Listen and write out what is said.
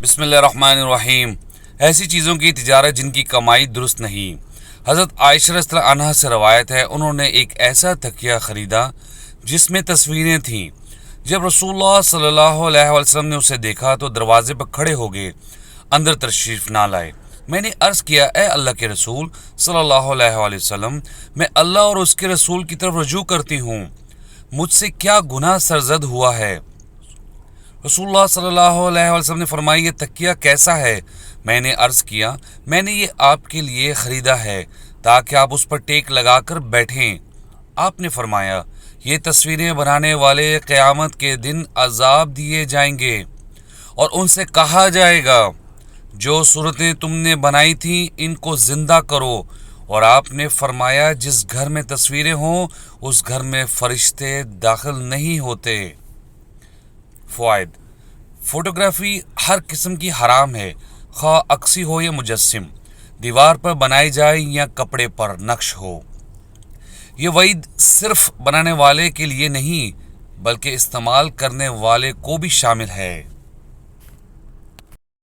بسم اللہ الرحمن الرحیم۔ ایسی چیزوں کی تجارت جن کی کمائی درست نہیں۔ حضرت عائشہ رضی اللہ عنہا سے روایت ہے، انہوں نے ایک ایسا تکیہ خریدا جس میں تصویریں تھیں۔ جب رسول اللہ صلی اللہ علیہ وسلم نے اسے دیکھا تو دروازے پر کھڑے ہو گئے، اندر تشریف نہ لائے۔ میں نے عرض کیا، اے اللہ کے رسول صلی اللہ علیہ وسلم، میں اللہ اور اس کے رسول کی طرف رجوع کرتی ہوں، مجھ سے کیا گناہ سرزد ہوا ہے؟ رسول اللہ صلی اللہ علیہ وسلم نے فرمایا، یہ تکیہ کیسا ہے؟ میں نے عرض کیا، میں نے یہ آپ کے لیے خریدا ہے تاکہ آپ اس پر ٹیک لگا کر بیٹھیں۔ آپ نے فرمایا، یہ تصویریں بنانے والے قیامت کے دن عذاب دیے جائیں گے اور ان سے کہا جائے گا، جو صورتیں تم نے بنائی تھیں ان کو زندہ کرو، اور آپ نے فرمایا، جس گھر میں تصویریں ہوں اس گھر میں فرشتے داخل نہیں ہوتے۔ فوائد: فوٹوگرافی ہر قسم کی حرام ہے، خواہ عکسی ہو یا مجسم، دیوار پر بنائی جائے یا کپڑے پر نقش ہو۔ یہ وعید صرف بنانے والے کے لیے نہیں بلکہ استعمال کرنے والے کو بھی شامل ہے۔